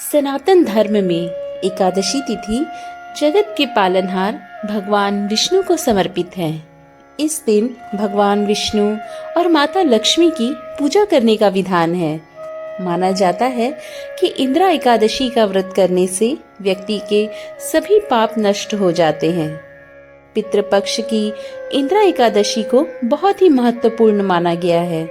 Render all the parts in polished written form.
सनातन धर्म में एकादशी तिथि जगत के पालनहार भगवान विष्णु को समर्पित है। इस दिन भगवान विष्णु और माता लक्ष्मी की पूजा करने का विधान है। माना जाता है कि इंद्रा एकादशी का व्रत करने से व्यक्ति के सभी पाप नष्ट हो जाते हैं। पितृपक्ष की इंद्रा एकादशी को बहुत ही महत्वपूर्ण माना गया है।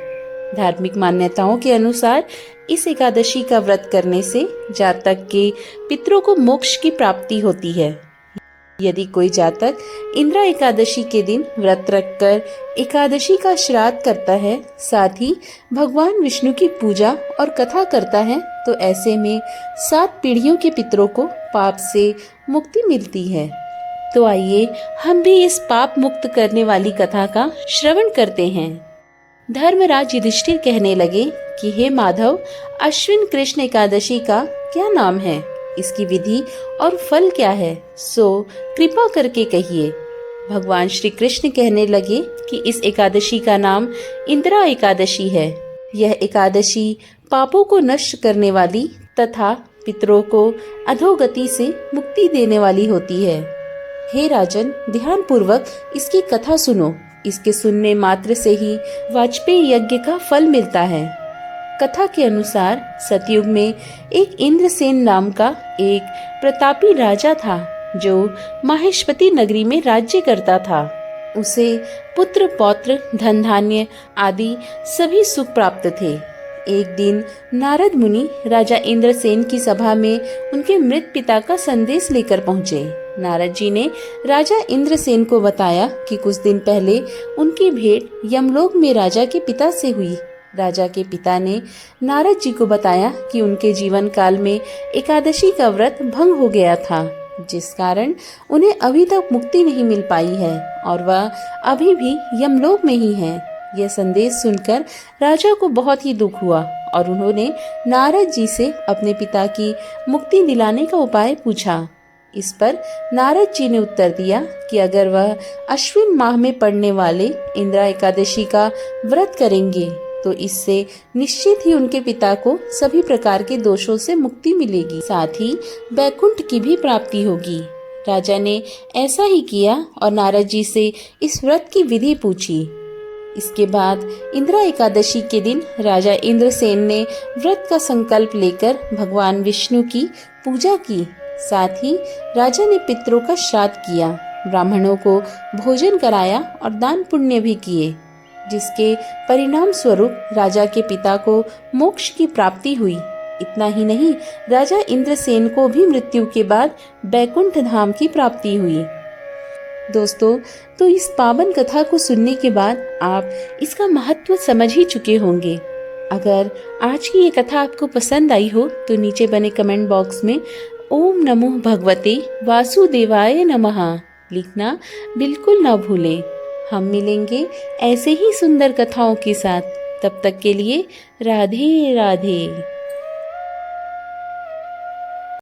धार्मिक मान्यताओं के अनुसार इस एकादशी का व्रत करने से जातक के पितरों को मोक्ष की प्राप्ति होती है। यदि कोई जातक इंद्रा एकादशी के दिन व्रत रखकर एकादशी का श्राद्ध करता है, साथ ही भगवान विष्णु की पूजा और कथा करता है, तो ऐसे में 7 पीढ़ियों के पितरों को पाप से मुक्ति मिलती है। तो आइए हम भी इस पाप मुक्त करने वाली कथा का श्रवण करते हैं। धर्मराज युधिष्ठिर कहने लगे कि हे माधव, अश्विन कृष्ण एकादशी का क्या नाम है, इसकी विधि और फल क्या है, सो कृपा करके कहिए। भगवान श्री कृष्ण कहने लगे कि इस एकादशी का नाम इंद्रा एकादशी है। यह एकादशी पापों को नष्ट करने वाली तथा पितरों को अधोगति से मुक्ति देने वाली होती है। हे राजन, ध्यान पूर्वक इसकी कथा सुनो। इसके सुनने मात्र से ही वाजपेयी यज्ञ का फल मिलता है। कथा के अनुसार सतयुग में एक इंद्रसेन नाम का एक प्रतापी राजा था, जो माहेश्वती नगरी में राज्य करता था। उसे पुत्र पौत्र धन धान्य आदि सभी सुख प्राप्त थे। एक दिन नारद मुनि राजा इंद्रसेन की सभा में उनके मृत पिता का संदेश लेकर पहुँचे। नारद जी ने राजा इंद्रसेन को बताया कि कुछ दिन पहले उनकी भेंट यमलोक में राजा के पिता से हुई। राजा के पिता ने नारद जी को बताया कि उनके जीवन काल में एकादशी का व्रत भंग हो गया था, जिस कारण उन्हें अभी तक मुक्ति नहीं मिल पाई है और वह अभी भी यमलोक में ही है। यह संदेश सुनकर राजा को बहुत ही दुख हुआ और उन्होंने नारद जी से अपने पिता की मुक्ति दिलाने का उपाय पूछा। इस पर नारद जी ने उत्तर दिया कि अगर वह अश्विन माह में पड़ने वाले इंद्रा एकादशी का व्रत करेंगे तो इससे निश्चित ही उनके पिता को सभी प्रकार के दोषों से मुक्ति मिलेगी, साथ ही वैकुंठ की भी प्राप्ति होगी। राजा ने ऐसा ही किया और नारद जी से इस व्रत की विधि पूछी। इसके बाद इंद्रा एकादशी के दिन राजा इंद्रसेन ने व्रत का संकल्प लेकर भगवान विष्णु की पूजा की। साथ ही राजा ने पितरों का श्राद्ध किया, ब्राह्मणों को भोजन कराया और दान पुण्य भी किए, जिसके परिणाम स्वरूप राजा के पिता को मोक्ष की प्राप्ति हुई। इतना ही नहीं, राजा इंद्रसेन को भी मृत्यु के बाद बैकुंठ धाम की प्राप्ति हुई। दोस्तों, तो इस पावन कथा को सुनने के बाद आप इसका महत्व समझ ही चुके होंगे। अगर आज की ये कथा आपको पसंद आई हो तो नीचे बने कमेंट बॉक्स में ओम नमो भगवते वासुदेवाय नमः लिखना बिल्कुल ना भूलें। हम मिलेंगे ऐसे ही सुंदर कथाओं के साथ। तब तक के लिए राधे राधे।